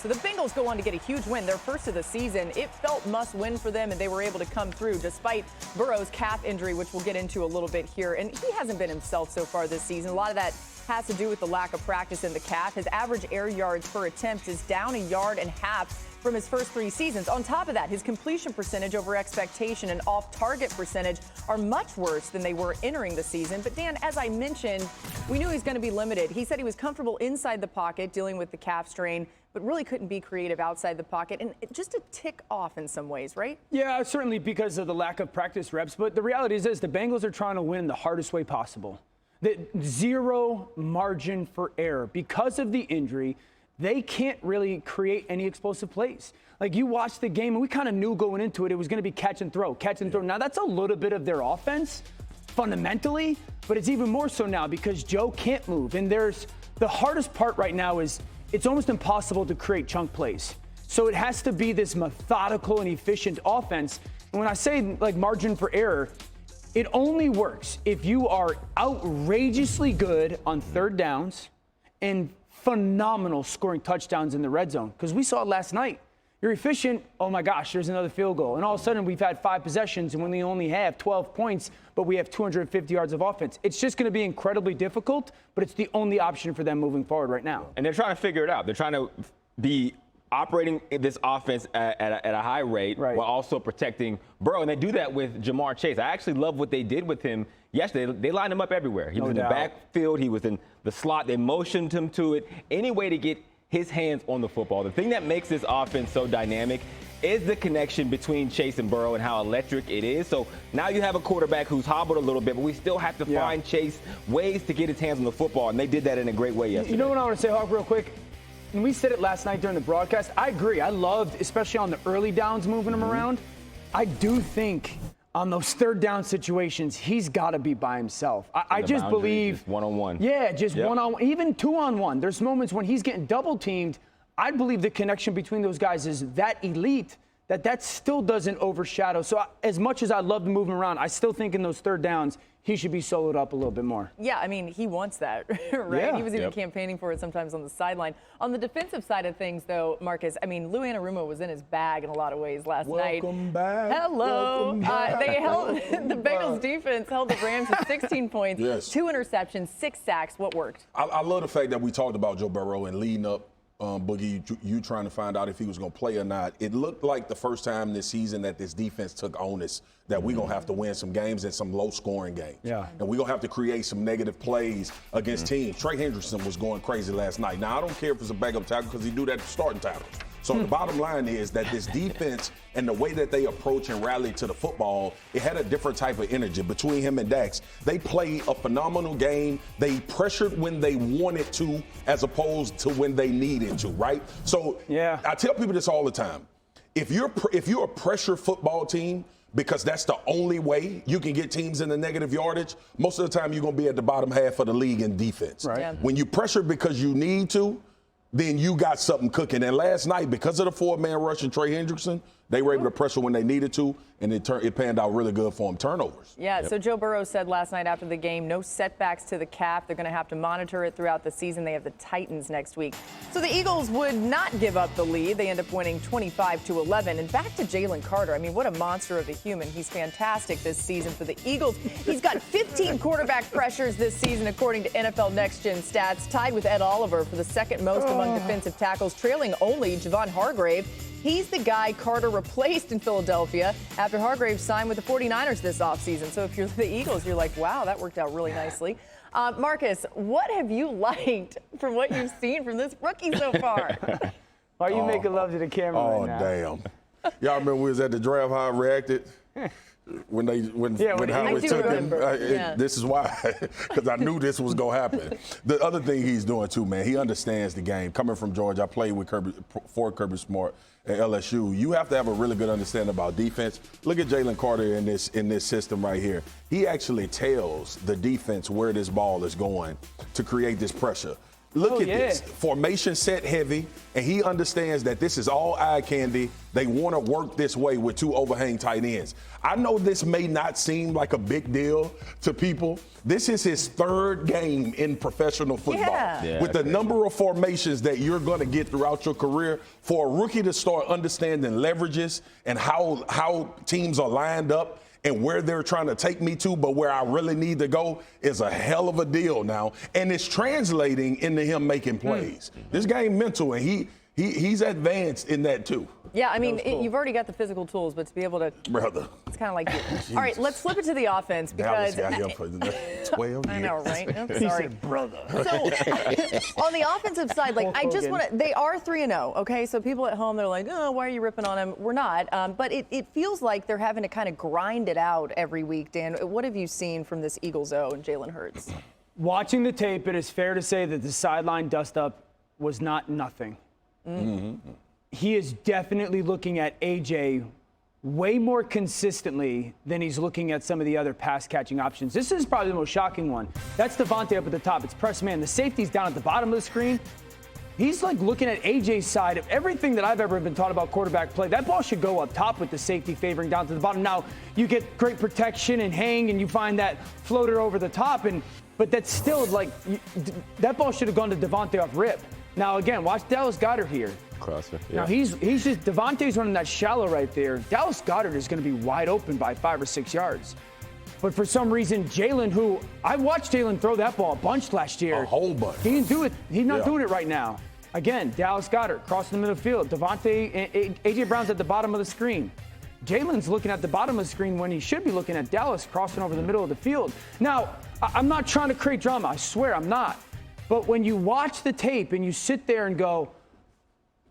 So the Bengals go on to get a huge win, their first of the season. It felt must win for them, and they were able to come through despite Burrow's calf injury, which we'll get into a little bit here. And he hasn't been himself so far this season. A lot of that has to do with the lack of practice in the calf. His average air yards per attempt is down 1.5 yards from his first 3 seasons. On top of that, his completion percentage over expectation and off-target percentage are much worse than they were entering the season. But Dan, as I mentioned, we knew he was going to be limited. He said he was comfortable inside the pocket dealing with the calf strain, but really couldn't be creative outside the pocket, and just a tick off in some ways, right? Yeah, certainly because of the lack of practice reps. But the reality is this, the Bengals are trying to win the hardest way possible. The zero margin for error. Because of the injury, they can't really create any explosive plays. Like, you watched the game, and we kind of knew going into it, it was going to be catch and throw, catch and throw. Now, that's a little bit of their offense fundamentally, but it's even more so now because Joe can't move. And the hardest part right now is it's almost impossible to create chunk plays. So it has to be this methodical and efficient offense. And when I say, like, margin for error, it only works if you are outrageously good on third downs and phenomenal scoring touchdowns in the red zone. Because we saw it last night. You're efficient, oh my gosh, there's another field goal. And all of a sudden we've had 5 possessions, and when we only have 12 points, but we have 250 yards of offense. It's just going to be incredibly difficult, but it's the only option for them moving forward right now. And they're trying to figure it out. They're trying to be operating this offense at a high rate, right, while also protecting Burrow. And they do that with Jamar Chase. I actually love what they did with him yesterday. They lined him up everywhere. He was in the backfield. He was in the slot. They motioned him to it. Any way to get his hands on the football. The thing that makes this offense so dynamic is the connection between Chase and Burrow and how electric it is. So now you have a quarterback who's hobbled a little bit, but we still have to find Chase ways to get his hands on the football, and they did that in a great way yesterday. You know what I want to say, Hawk, real quick? And we said it last night during the broadcast. I agree. I loved, especially on the early downs, moving him around. I do think on those third down situations, he's got to be by himself. I just believe. Just one-on-one. Yeah, just one-on-one, even 2-on-1. There's moments when he's getting double teamed. I believe the connection between those guys is that elite that still doesn't overshadow. So as much as I love to move him around, I still think in those third downs, he should be soloed up a little bit more. Yeah, I mean, he wants that, right? Yeah. He was even campaigning for it sometimes on the sideline. On the defensive side of things, though, Marcus, I mean, Lou Anarumo was in his bag in a lot of ways last night. Welcome back. Hello. The Bengals defense held the Rams to 16 points, 2 interceptions, 6 sacks. What worked? I love the fact that we talked about Joe Burrow and leading up. Boogie, you trying to find out if he was going to play or not. It looked like the first time this season that this defense took onus that we're going to have to win some games and some low-scoring games. Yeah. And we're going to have to create some negative plays against teams. Trey Hendrickson was going crazy last night. Now, I don't care if it's a backup tackle because he do that starting tackle. So the bottom line is that this defense and the way that they approach and rally to the football, it had a different type of energy between him and Dax. They played a phenomenal game. They pressured when they wanted to as opposed to when they needed to, right? So I tell people this all the time. If you're a pressure football team, because that's the only way you can get teams in the negative yardage, most of the time you're going to be at the bottom half of the league in defense. Right. Yeah. When you pressure because you need to, then you got something cooking. And last night, because of the 4-man rush and Trey Hendrickson, they were able to pressure when they needed to, and it panned out really good for them. Turnovers. Yeah, so Joe Burrow said last night after the game, no setbacks to the calf. They're going to have to monitor it throughout the season. They have the Titans next week. So the Eagles would not give up the lead. They end up winning 25-11. And back to Jalen Carter. I mean, what a monster of a human. He's fantastic this season for the Eagles. He's got 15 quarterback pressures this season, according to NFL Next Gen stats, tied with Ed Oliver for the second most among defensive tackles, trailing only Javon Hargrave. He's the guy Carter replaced in Philadelphia after Hargrave signed with the 49ers this offseason. So if you're the Eagles, you're like, wow, that worked out really nicely. Marcus, what have you liked from what you've seen from this rookie so far? Why are you making love to the camera right now? Oh, damn. Y'all remember we was at the draft, how I reacted? When Howard took him, this is why, because I knew this was going to happen. The other thing he's doing too, man, he understands the game. Coming from Georgia, I played with Kirby Smart at LSU. You have to have a really good understanding about defense. Look at Jalen Carter in this system right here. He actually tells the defense where this ball is going to create this pressure. Look at yeah. this. Formation set heavy, and he understands that this is all eye candy. They want to work this way with 2 overhang tight ends. I know this may not seem like a big deal to people. This is his 3rd game in professional football. Yeah. With the number of formations that you're going to get throughout your career, for a rookie to start understanding leverages and how teams are lined up and where they're trying to take me to, but where I really need to go is a hell of a deal now. And it's translating into him making plays. This game mental, and he's advanced in that too. Yeah, I mean, you've already got the physical tools, but to be able to, brother, it's kind of like you. All right, let's flip it to the offense because got him for 12 years. I know, right? I'm He sorry. said, brother. So on the offensive side, like I just want to, they are 3-0, okay? So people at home, they're like, oh, why are you ripping on them? We're not. But it feels like they're having to kind of grind it out every week. Dan, what have you seen from this Eagles O and Jalen Hurts? Watching the tape, it is fair to say that the sideline dust-up was not nothing. Mm-hmm. He is definitely looking at A.J. way more consistently than he's looking at some of the other pass-catching options. This is probably the most shocking one. That's Devontae up at the top. It's press man. The safety's down at the bottom of the screen. He's like looking at A.J.'s side of everything that I've ever been taught about quarterback play. That ball should go up top with the safety favoring down to the bottom. Now, you get great protection and hang, and you find that floater over the top, but that's still like that ball should have gone to Devontae off rip. Now, again, watch Dallas Goedert here. Crosser. Now, he's just, Devontae's running that shallow right there. Dallas Goedert is going to be wide open by 5 or 6 yards. But for some reason, Jalen, who I watched Jalen throw that ball a bunch last year. A whole bunch. He didn't do it. He's not doing it right now. Again, Dallas Goedert crossing the middle of the field. Devontae, A.J. Brown's at the bottom of the screen. Jalen's looking at the bottom of the screen when he should be looking at Dallas crossing over the middle of the field. Now, I'm not trying to create drama. I swear I'm not. But when you watch the tape and you sit there and go,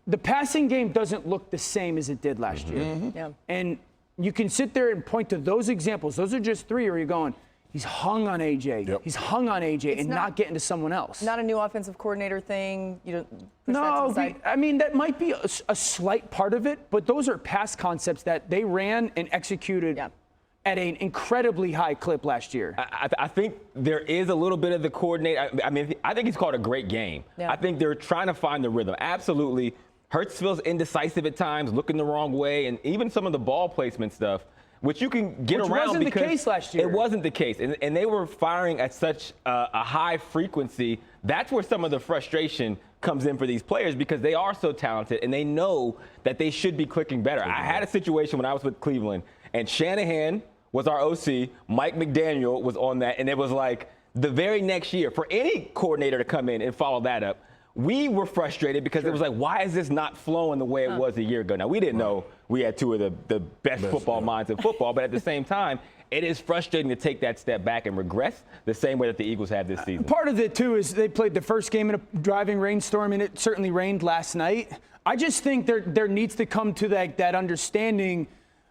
the passing game doesn't look the same as it did last year. Mm-hmm. Yeah. And you can sit there and point to those examples. Those are just 3 where you're going, he's hung on A.J. Yep. He's hung on A.J. It's and not getting to someone else. Not a new offensive coordinator thing. You don't push that to No, the side. I mean, that might be a slight part of it, but those are pass concepts that they ran and executed at an incredibly high clip last year. I think there is a little bit of the coordinator. I mean, I think he's called a great game. Yeah. I think they're trying to find the rhythm. Absolutely. Hurts feels indecisive at times, looking the wrong way, and even some of the ball placement stuff, which you can get Which around wasn't the because case last year. It wasn't the case, and they were firing at such a high frequency. That's where some of the frustration comes in for these players because they are so talented and they know that they should be clicking better. I had a situation when I was with Cleveland, and Shanahan was our OC, Mike McDaniel was on that, and it was like the very next year for any coordinator to come in and follow that up. We were frustrated because it was like, why is this not flowing the way it was a year ago? Now, we didn't know we had 2 of the best football minds in football, but at the same time, it is frustrating to take that step back and regress the same way that the Eagles have this season. Part of it, too, is they played the first game in a driving rainstorm, and it certainly rained last night. I just think there needs to come to that understanding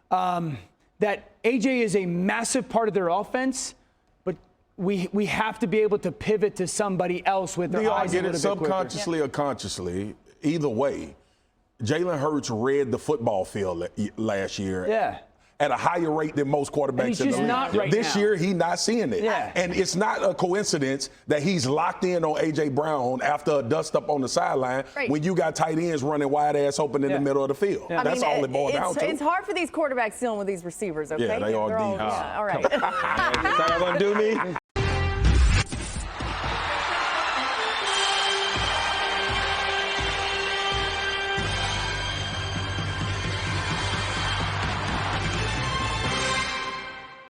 that A.J. is a massive part of their offense, but we have to be able to pivot to somebody else with their eyes a little bit quicker. Subconsciously or consciously, either way, Jalen Hurts read the football field last year at a higher rate than most quarterbacks he's in the just league. not right this now. year, he's not seeing it. Yeah. And it's not a coincidence that he's locked in on A.J. Brown after a dust-up on the sideline when you got tight ends running wide-ass open in the middle of the field. Yeah. That's all it boils down to. It's hard for these quarterbacks dealing with these receivers, okay? Yeah, they are deep. All right. Is that going to do me?